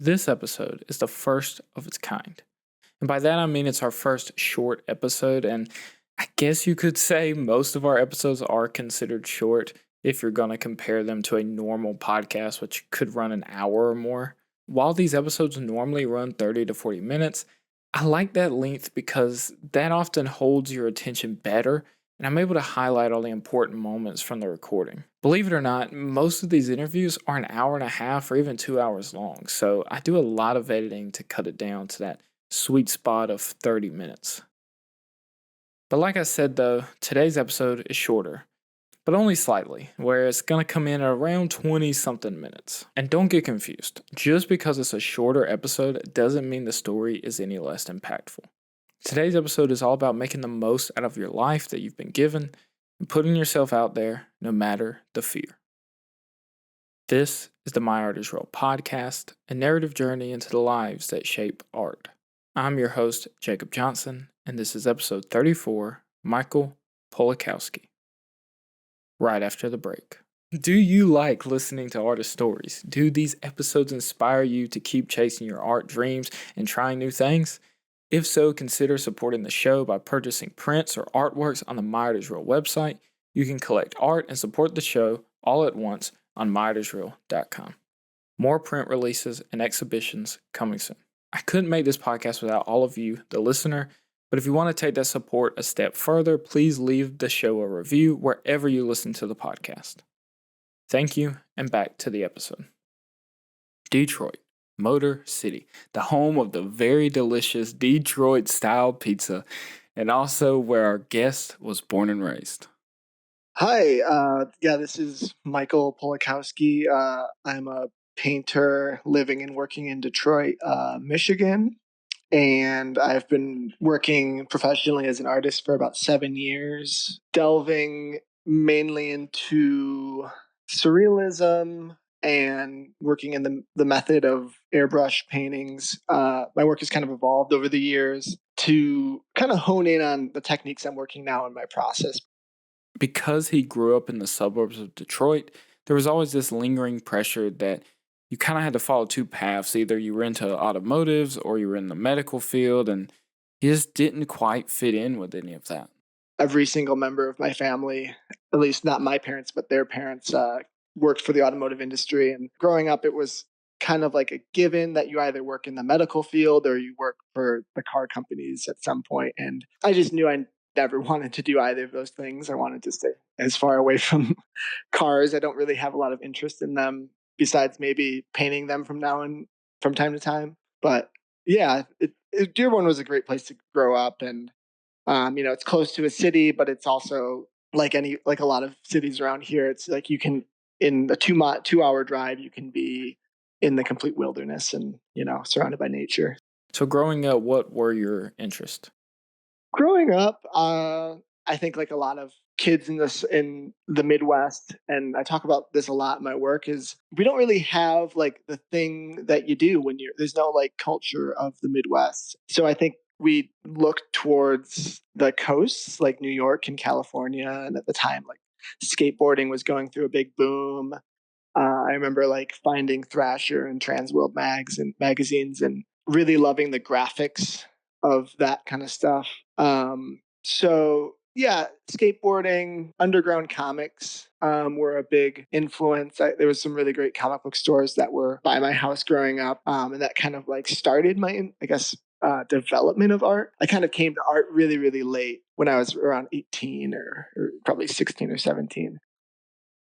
This episode is the first of its kind. And by that I mean it's our first short episode, and I guess you could say most of our episodes are considered short if you're going to compare them to a normal podcast, which could run an hour or more. While these episodes normally run 30 to 40 minutes, I like that length because that often holds your attention better, and I'm able to highlight all the important moments from the recording. Believe it or not, most of these interviews are an hour and a half or even 2 hours long, so I do a lot of editing to cut it down to that sweet spot of 30 minutes. But like I said though, today's episode is shorter, but only slightly, where it's going to come in at around 20 something minutes. And don't get confused, just because it's a shorter episode doesn't mean the story is any less impactful. Today's episode is all about making the most out of your life that you've been given and putting yourself out there no matter the fear. This is the My Art is Real podcast, a narrative journey into the lives that shape art. I'm your host, Jacob Johnson, and this is episode 34, Michael Polakowski. Right after the break. Do you like listening to artist stories? Do these episodes inspire you to keep chasing your art dreams and trying new things? If so, consider supporting the show by purchasing prints or artworks on the My Art is Real website. You can collect art and support the show all at once on myartisreal.com. More print releases and exhibitions coming soon. I couldn't make this podcast without all of you, the listener, but if you want to take that support a step further, please leave the show a review wherever you listen to the podcast. Thank you, and back to the episode. Detroit, Motor City, the home of the very delicious Detroit-style pizza, and also where our guest was born and raised. Hi, this is Michael Polakowski. I'm a painter living and working in Detroit, Michigan, and I've been working professionally as an artist for about 7 years, delving mainly into surrealism and working in the method of airbrush paintings. My work has kind of evolved over the years to kind of hone in on the techniques I'm working now in my process. Because he grew up in the suburbs of Detroit, there was always this lingering pressure that you kind of had to follow two paths. Either you were into automotives or you were in the medical field, and he just didn't quite fit in with any of that. Every single member of my family, at least not my parents, but their parents, worked for the automotive industry. And growing up, it was kind of like a given that you either work in the medical field or you work for the car companies at some point. And I just knew I never wanted to do either of those things. I wanted to stay as far away from cars. I don't really have a lot of interest in them besides maybe painting them from time to time. But yeah, Dearborn was a great place to grow up, and it's close to a city, but it's also like a lot of cities around here. It's like you can, in a 2-hour drive, you can be in the complete wilderness and surrounded by nature. So growing up, what were your interests? Growing up, I think like a lot of kids in the Midwest, and I talk about this a lot in my work, is we don't really have like the thing that you do when there's no like culture of the Midwest. So I think we look towards the coasts like New York and California, and at the time like skateboarding was going through a big boom. I remember like finding Thrasher and Transworld magazines and really loving the graphics of that kind of stuff. So yeah, skateboarding, underground comics were a big influence. There was some really great comic book stores that were by my house growing up, and that kind of like started my, I guess, development of art. I kind of came to art really, really late when I was around 18 or probably 16 or 17.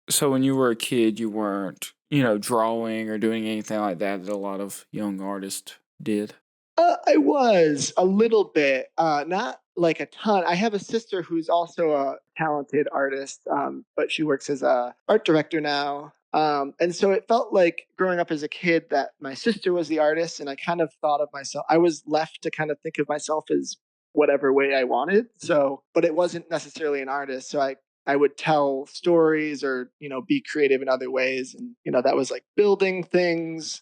So when you were a kid, you weren't, drawing or doing anything like that a lot of young artists did? I was a little bit, not like a ton. I have a sister who's also a talented artist, but she works as a art director now. And so it felt like growing up as a kid that my sister was the artist, and I kind of thought of myself, I was left to kind of think of myself as whatever way I wanted. So, but it wasn't necessarily an artist. So I would tell stories or, be creative in other ways. And, that was like building things,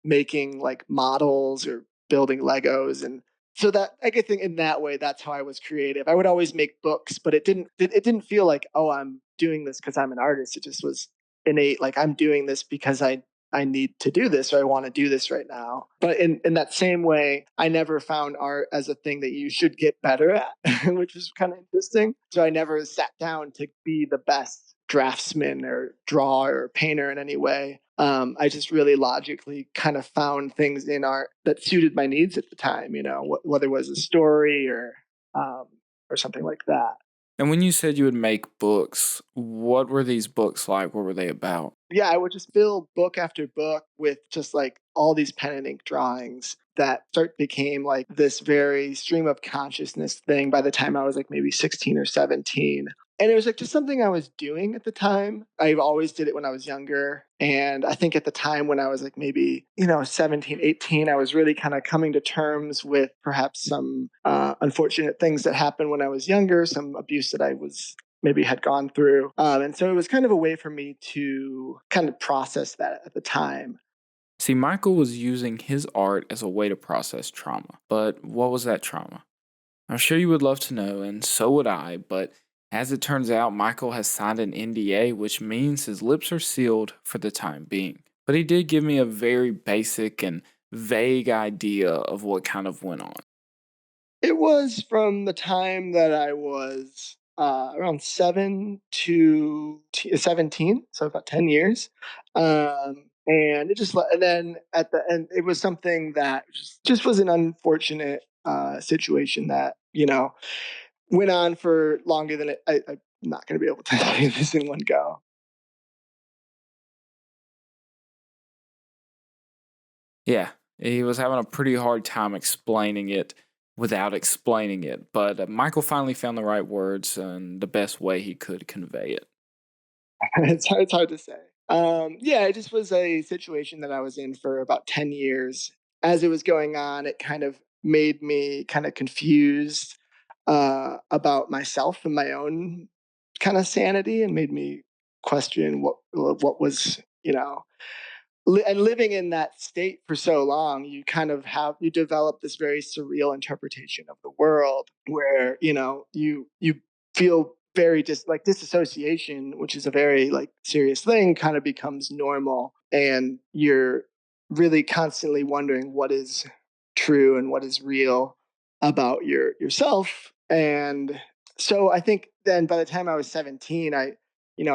making like models or building Legos. And so that I could think in that way, that's how I was creative. I would always make books, but it didn't feel like, oh, I'm doing this because I'm an artist. It just was innate. Like I'm doing this because I I need to do this or I want to do this right now. But in that same way, I never found art as a thing that you should get better at, which was kind of interesting. So I never sat down to be the best draftsman or drawer or painter in any way. I just really logically kind of found things in art that suited my needs at the time, whether it was a story um, or something like that. And when you said you would make books, what were these books like? What were they about? Yeah, I would just fill book after book with just like all these pen and ink drawings that start became like this very stream of consciousness thing by the time I was like maybe 16 or 17. And it was like just something I was doing at the time. I always did it when I was younger. And I think at the time when I was like maybe, 17, 18, I was really kind of coming to terms with perhaps some unfortunate things that happened when I was younger, some abuse that I was maybe had gone through. And so it was kind of a way for me to kind of process that at the time. See, Michael was using his art as a way to process trauma. But what was that trauma? I'm sure you would love to know, and so would I, but as it turns out, Michael has signed an NDA, which means his lips are sealed for the time being. But he did give me a very basic and vague idea of what kind of went on. It was from the time that I was around 17, so about 10 years. And it just, and then at the end, it was something that just was an unfortunate situation that, went on for longer than I'm not going to be able to say this in one go. Yeah, he was having a pretty hard time explaining it without explaining it, but Michael finally found the right words and the best way he could convey it. It's hard to say. Yeah, it just was a situation that I was in for about 10 years. As it was going on, it kind of made me kind of confused about myself and my own kind of sanity, and made me question what was, and living in that state for so long, you kind of you develop this very surreal interpretation of the world where, you feel very just like disassociation, which is a very like serious thing, kind of becomes normal. And you're really constantly wondering what is true and what is real about yourself. And so I think then by the time I was 17, I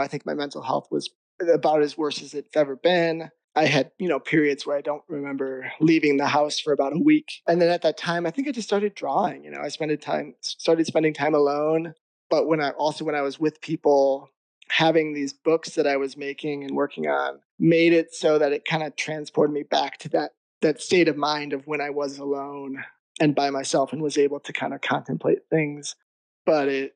think my mental health was about as worse as it's ever been. I had, periods where I don't remember leaving the house for about a week. And then at that time, I think I just started drawing. I started spending time alone. But when I was with people, having these books that I was making and working on made it so that it kind of transported me back to that state of mind of when I was alone and by myself and was able to kind of contemplate things. But it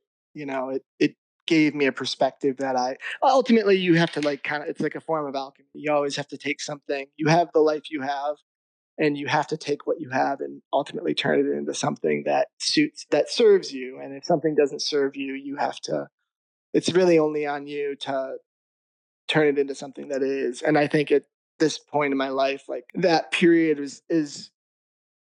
gave me a perspective that I ultimately you have to like kind of it's like a form of alchemy. You always have to take something. You have the life you have, and you have to take what you have and ultimately turn it into something that serves you. And if something doesn't serve you, you have to it's really only on you to turn it into something that is. And I think at this point in my life, like that period is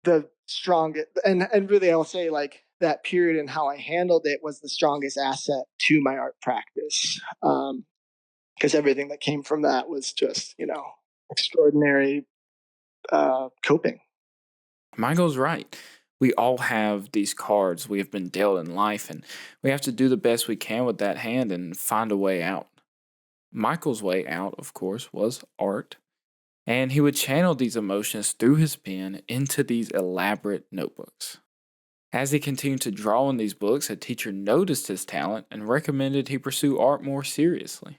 the strongest, and really I'll say like that period and how I handled it was the strongest asset to my art practice. Because everything that came from that was just, extraordinary coping. Michael's right. We all have these cards we have been dealt in life, and we have to do the best we can with that hand and find a way out. Michael's way out, of course, was art, and he would channel these emotions through his pen into these elaborate notebooks. As he continued to draw in these books, a teacher noticed his talent and recommended he pursue art more seriously.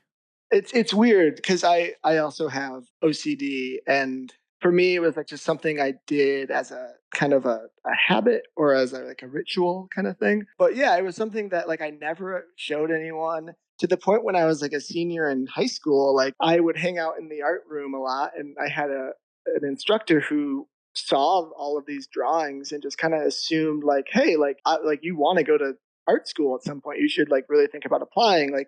It's weird because I also have OCD, and for me it was like just something I did as a kind of a habit or as like a ritual kind of thing. But yeah, it was something that like I never showed anyone, to the point when I was like a senior in high school. Like I would hang out in the art room a lot, and I had an instructor who saw all of these drawings and just kind of assumed like, hey, like you want to go to art school at some point, you should like really think about applying. Like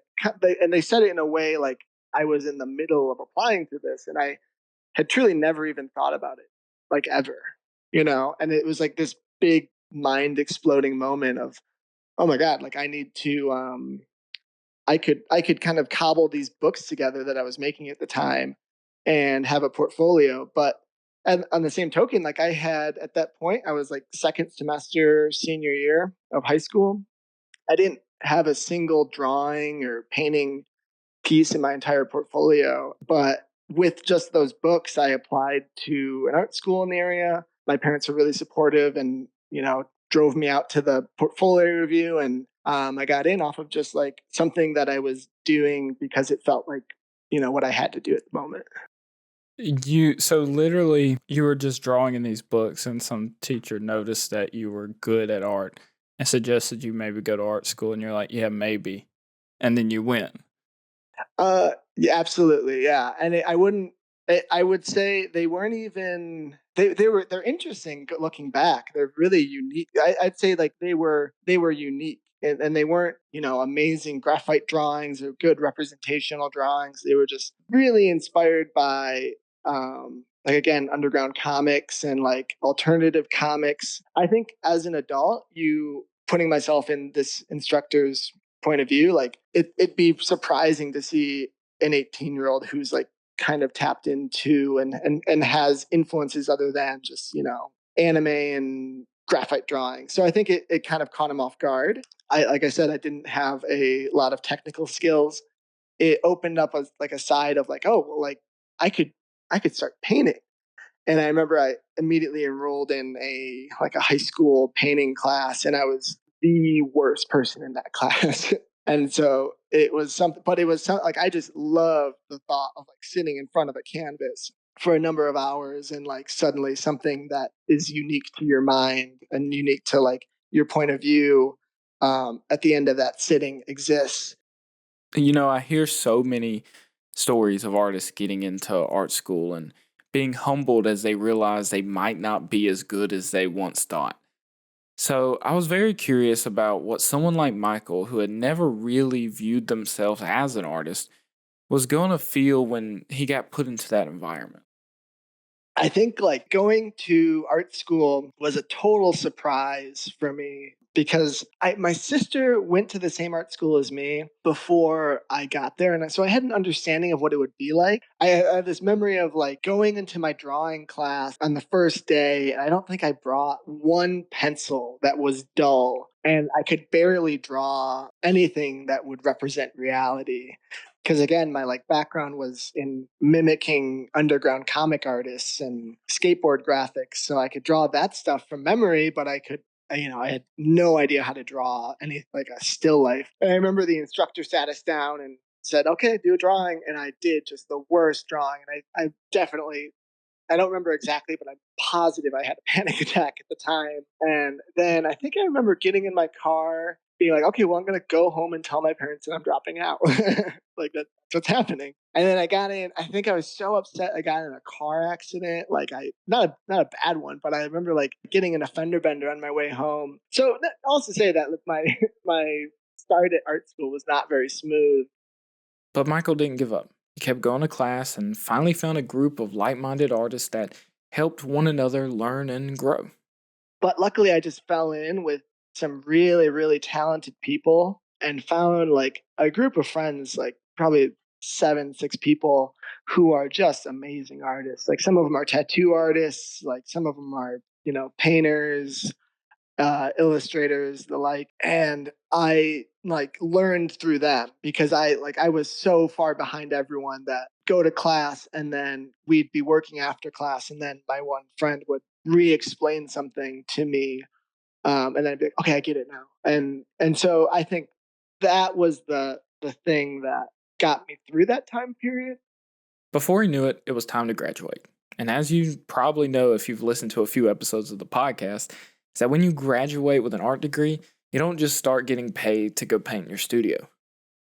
they said it in a way like I was in the middle of applying to this, and I had truly never even thought about it like ever, and it was like this big mind exploding moment of, oh my god, like I need to I could kind of cobble these books together that I was making at the time and have a portfolio. But and on the same token, like I had at that point, I was like second semester senior year of high school. I didn't have a single drawing or painting piece in my entire portfolio. But with just those books, I applied to an art school in the area. My parents were really supportive and, drove me out to the portfolio review. And I got in off of just like something that I was doing because it felt like, what I had to do at the moment. So literally you were just drawing in these books and some teacher noticed that you were good at art and suggested you maybe go to art school and you're like, yeah, maybe. And then you went. Yeah, absolutely, yeah. And I wouldn't. I would say they weren't even. They're interesting looking back. They're really unique. I'd say like they were unique, and they weren't amazing graphite drawings or good representational drawings. They were just really inspired by like again underground comics and like alternative comics. I think as an adult, you putting myself in this instructor's point of view, like it'd be surprising to see an 18-year-old who's like kind of tapped into and has influences other than just anime and graphite drawing. So I think it kind of caught him off guard. Like I said, I didn't have a lot of technical skills. It opened up a side of like, oh well, like I could start painting. And I remember I immediately enrolled in a high school painting class, and I was the worst person in that class. And so it was something, but it was something like I just loved the thought of like sitting in front of a canvas for a number of hours and like suddenly something that is unique to your mind and unique to like your point of view at the end of that sitting exists. I hear so many stories of artists getting into art school and being humbled as they realize they might not be as good as they once thought. So I was very curious about what someone like Michael, who had never really viewed themselves as an artist, was going to feel when he got put into that environment. I think like going to art school was a total surprise for me because my sister went to the same art school as me before I got there, and so I had an understanding of what it would be like. I have this memory of like going into my drawing class on the first day, and I don't think I brought one pencil that was dull, and I could barely draw anything that would represent reality because again my like background was in mimicking underground comic artists and skateboard graphics, so I could draw that stuff from memory, but I had no idea how to draw any like a still life. And I remember the instructor sat us down and said, okay, do a drawing, and I did just the worst drawing, and I definitely, I don't remember exactly, but I'm positive I had a panic attack at the time. And then I think I remember getting in my car, being like, okay, well, I'm going to go home and tell my parents that I'm dropping out. Like that's what's happening. And then I got in, I think I was so upset. I got in a car accident, like not a bad one, but I remember like getting in a fender bender on my way home. So that, also say that my, my start at art school was not very smooth. But Michael didn't give up. He kept going to class and finally found a group of like minded artists that helped one another learn and grow. But luckily, I just fell in with some really, really talented people and found like a group of friends, like probably 6 people who are just amazing artists. Like some of them are tattoo artists, like some of them are, painters, illustrators, the like. And I like learned through them because I was so far behind everyone that go to class and then we'd be working after class and then my one friend would re-explain something to me, and then I'd be like, okay, I get it now. And so I think that was the thing that got me through that time period. Before he knew it, it was time to graduate. And as you probably know if you've listened to a few episodes of the podcast, is that when you graduate with an art degree, you don't just start getting paid to go paint your studio.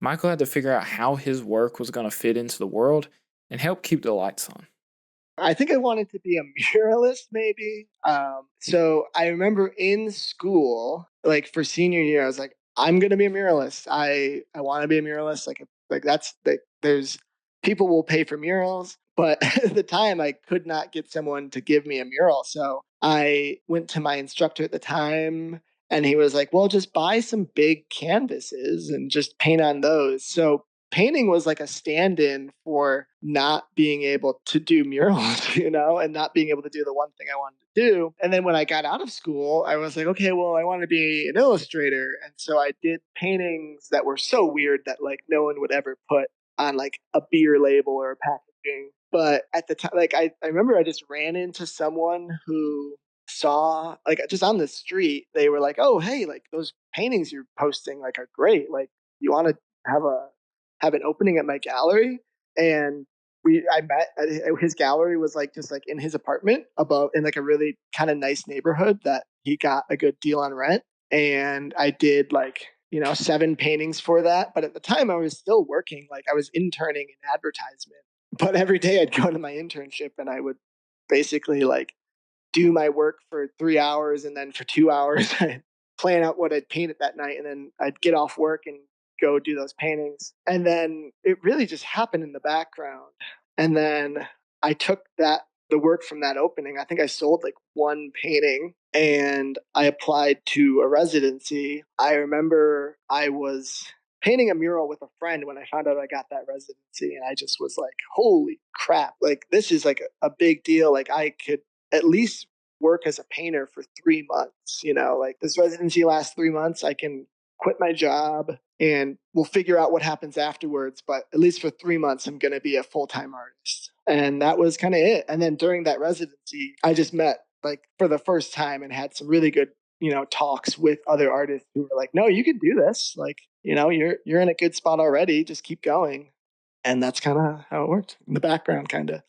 Michael had to figure out how his work was going to fit into the world and help keep the lights on. I think I wanted to be a muralist, maybe. So I remember in school, like for senior year, I was like, I'm gonna be a muralist. I want to be a muralist. Like that's like there's people will pay for murals, but at the time I could not get someone to give me a mural. So I went to my instructor at the time, and he was like, "Well, just buy some big canvases and just paint on those." So painting was like a stand-in for not being able to do murals, and not being able to do the one thing I wanted to do. And then when I got out of school, I was like, okay, well, I want to be an illustrator. And so I did paintings that were so weird that like no one would ever put on like a beer label or a packaging. But at the time, like I remember I just ran into someone who saw like just on the street, they were like, oh, hey, like those paintings you're posting like are great. Like you want to have a have an opening at my gallery. And I met at his gallery was like just like in his apartment above in like a really kind of nice neighborhood that he got a good deal on rent. And I did like 7 paintings for that. But at the time I was still working, like I was interning in advertisement. But every day I'd go to my internship and I would basically like do my work for 3 hours, and then for 2 hours I'd plan out what I'd paint it that night, and then I'd get off work and go do those paintings. And then it really just happened in the background. And then I took the work from that opening. I think I sold like one painting and I applied to a residency. I remember I was painting a mural with a friend when I found out I got that residency, and I just was like, holy crap, like this is like a big deal. Like I could at least work as a painter for 3 months, like this residency lasts 3 months. I can quit my job and we'll figure out what happens afterwards. But at least for 3 months, I'm going to be a full-time artist. And that was kind of it. And then during that residency, I just met like for the first time and had some really good, talks with other artists who were like, no, you can do this. Like, you're in a good spot already. Just keep going. And that's kind of how it worked in the background, kind of.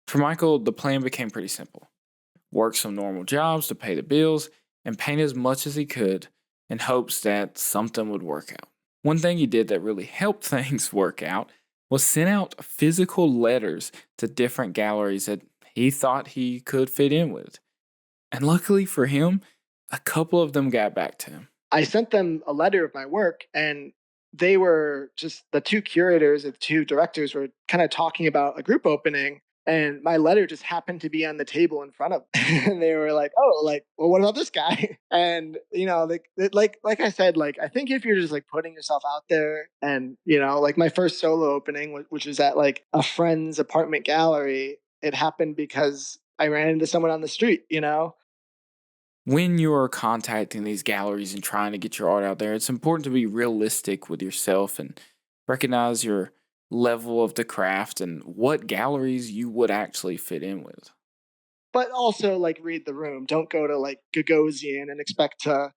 For Michael, the plan became pretty simple: work some normal jobs to pay the bills, and paint as much as he could in hopes that something would work out. One thing he did that really helped things work out was send out physical letters to different galleries that he thought he could fit in with. And luckily for him, a couple of them got back to him. I sent them a letter of my work, and they were just the two curators and the two directors were kind of talking about a group opening. And my letter just happened to be on the table in front of them. And they were like, oh, like, well, what about this guy? And, like I said, like, I think if you're just like putting yourself out there and, like my first solo opening, which was at like a friend's apartment gallery, it happened because I ran into someone on the street. When you're contacting these galleries and trying to get your art out there, it's important to be realistic with yourself and recognize your level of the craft and what galleries you would actually fit in with. But also like read the room. Don't go to like Gagosian and expect to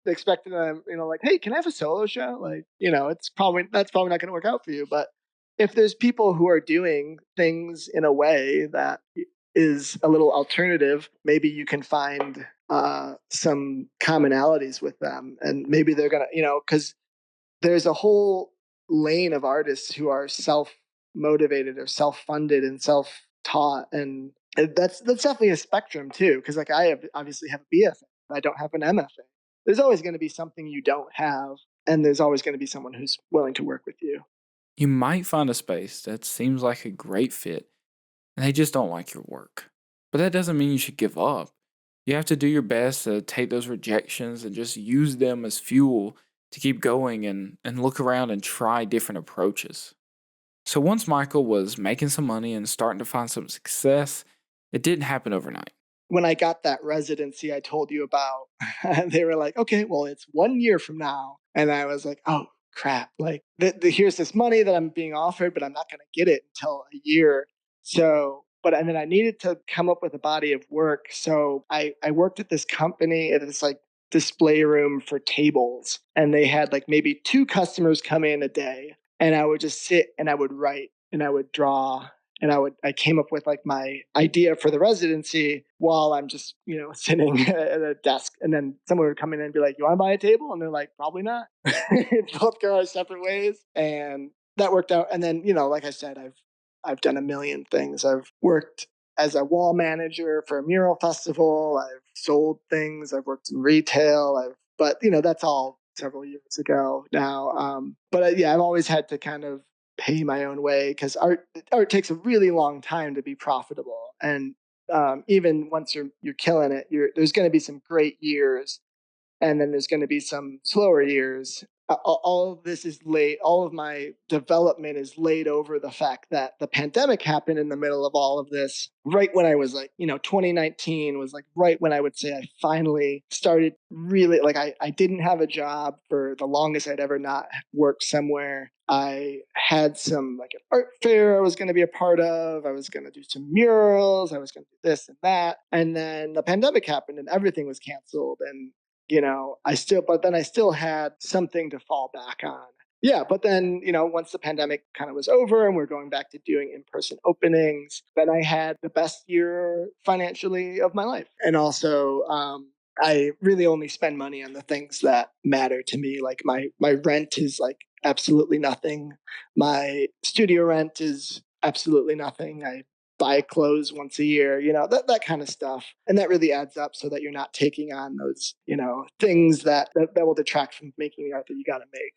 expect them, like, hey, can I have a solo show? Like, that's probably not going to work out for you. But if there's people who are doing things in a way that is a little alternative, maybe you can find some commonalities with them, and maybe they're gonna, because there's a whole lane of artists who are self motivated or self funded and self taught, and that's definitely a spectrum too. Because like obviously have a BFA, I don't have an MFA. There's always going to be something you don't have, and there's always going to be someone who's willing to work with you. You might find a space that seems like a great fit and they just don't like your work. But that doesn't mean you should give up. You have to do your best to take those rejections and just use them as fuel to keep going and look around and try different approaches. So once Michael was making some money and starting to find some success, it didn't happen overnight. When I got that residency I told you about, they were like, okay, well, it's 1 year from now. And I was like, oh, crap. Like, here's this money that I'm being offered, but I'm not going to get it until a year. So, and then I needed to come up with a body of work. So I worked at this company at this like display room for tables. And they had like maybe 2 customers come in a day. And I would just sit and I would write and I would draw and I came up with like my idea for the residency while I'm just sitting at a desk, and then someone would come in and be like, "You want to buy a table?" And they're like, "Probably not." Both go our separate ways, and that worked out. And then like I said, I've done a million things. I've worked as a wall manager for a mural festival. I've sold things. I've worked in retail. But that's all several years ago now. But yeah, I've always had to kind of pay my own way because art takes a really long time to be profitable. And even once you're killing it, there's going to be some great years, and then there's going to be some slower years. all of this is laid, all of my development is laid over the fact that the pandemic happened in the middle of all of this, right when I was like, 2019 was like right when I would say I finally started really, like, I didn't have a job for the longest I'd ever not worked somewhere. I had some, like, an art fair I was going to be a part of. I was going to do some murals. I was going to do this and that. And then the pandemic happened and everything was canceled. And but then I still had something to fall back on. Yeah, but then, once the pandemic kind of was over and we're going back to doing in-person openings, then I had the best year financially of my life. And also, I really only spend money on the things that matter to me. Like my rent is like absolutely nothing. My studio rent is absolutely nothing. I buy clothes once a year, that kind of stuff. And that really adds up so that you're not taking on those, things that will detract from making the art that you got to make.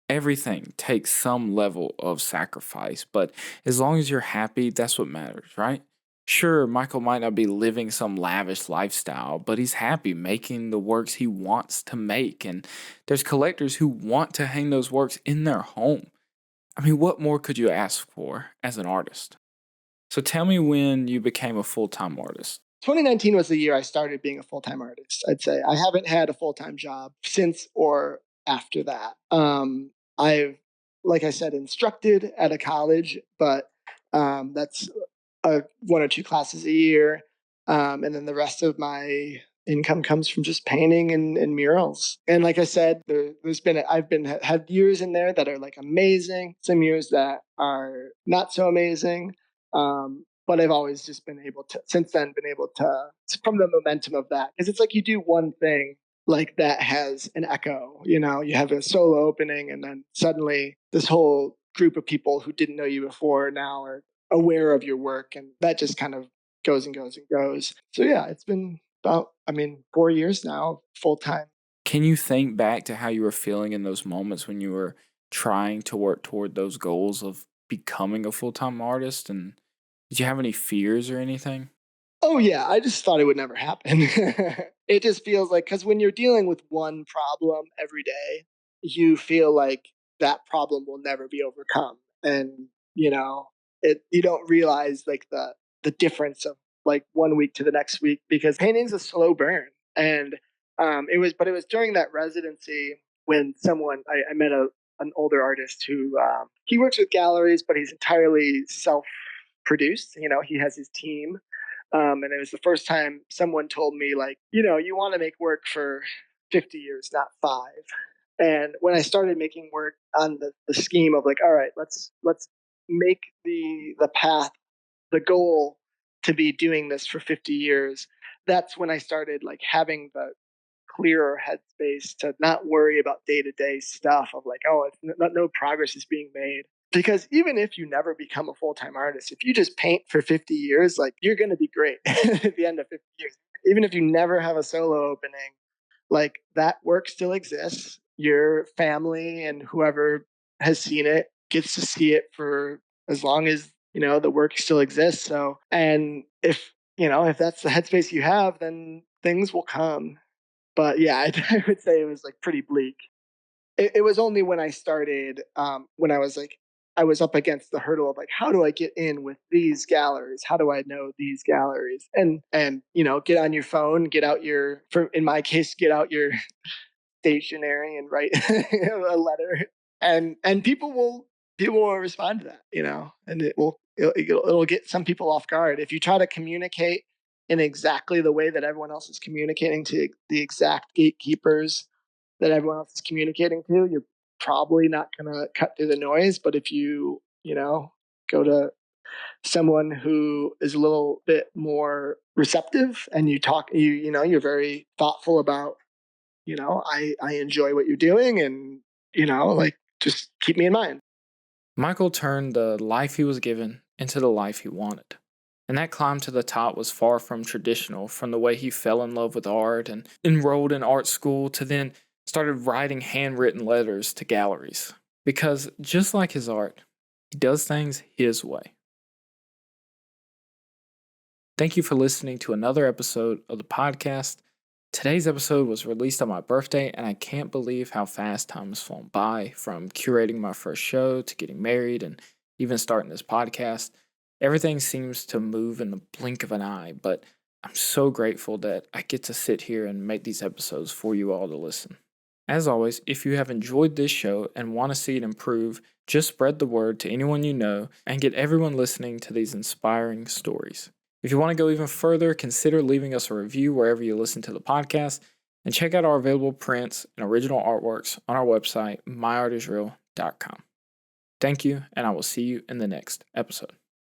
Everything takes some level of sacrifice, but as long as you're happy, that's what matters, right? Sure, Michael might not be living some lavish lifestyle, but he's happy making the works he wants to make. And there's collectors who want to hang those works in their home. I mean, what more could you ask for as an artist? So tell me when you became a full time artist. 2019 was the year I started being a full-time artist. I'd say I haven't had a full-time job since or after that. I've, like I said, instructed at a college, but that's one or two classes a year, and then the rest of my income comes from just painting and murals. And like I said, I've been had years in there that are like amazing, some years that are not so amazing. But I've always just been able to, since then, from the momentum of that, because it's like you do one thing like that has an echo. You have a solo opening, and then suddenly this whole group of people who didn't know you before now are aware of your work, and that just kind of goes and goes and goes. So yeah, it's been about, 4 years now, full time. Can you think back to how you were feeling in those moments when you were trying to work toward those goals of becoming a full time artist? And did you have any fears or anything? Oh yeah, I just thought it would never happen. It just feels like, because when you're dealing with one problem every day, you feel like that problem will never be overcome, and you don't realize like the difference of like one week to the next week, because painting's a slow burn. And it was during that residency when I met an older artist who, he works with galleries, but he's entirely self produced. He has his team, and it was the first time someone told me, like, you want to make work for 50 years, not five. And when I started making work on the scheme of like, all right, let's make the path, the goal to be doing this for 50 years, that's when I started like having the clearer headspace to not worry about day-to-day stuff of like, oh, no progress is being made. Because even if you never become a full-time artist, if you just paint for 50 years, like, you're going to be great at the end of 50 years. Even if you never have a solo opening, like, that work still exists. Your family and whoever has seen it gets to see it for as long as, the work still exists. So, and if that's the headspace you have, then things will come. But yeah, I would say it was like pretty bleak. It was only when I started, when I was like, I was up against the hurdle of like, how do I get in with these galleries? How do I know these galleries? And get on your phone, in my case, get out your stationery and write a letter, and people will respond to that, and it'll get some people off guard if you try to communicate in exactly the way that everyone else is communicating to the exact gatekeepers that everyone else is communicating to. You're probably not going to cut through the noise. But if you go to someone who is a little bit more receptive, and you talk, you're very thoughtful about, I enjoy what you're doing, and, like, just keep me in mind. Michael turned the life he was given into the life he wanted. And that climb to the top was far from traditional, from the way he fell in love with art and enrolled in art school to then started writing handwritten letters to galleries. Because just like his art, he does things his way. Thank you for listening to another episode of the podcast Today's episode was released on my birthday, and I can't believe how fast time has flown by, from curating my first show to getting married and even starting this podcast. Everything seems to move in the blink of an eye, but I'm so grateful that I get to sit here and make these episodes for you all to listen. As always, if you have enjoyed this show and want to see it improve, just spread the word to anyone you know and get everyone listening to these inspiring stories. If you want to go even further, consider leaving us a review wherever you listen to the podcast, and check out our available prints and original artworks on our website, myartisreal.com. Thank you, and I will see you in the next episode.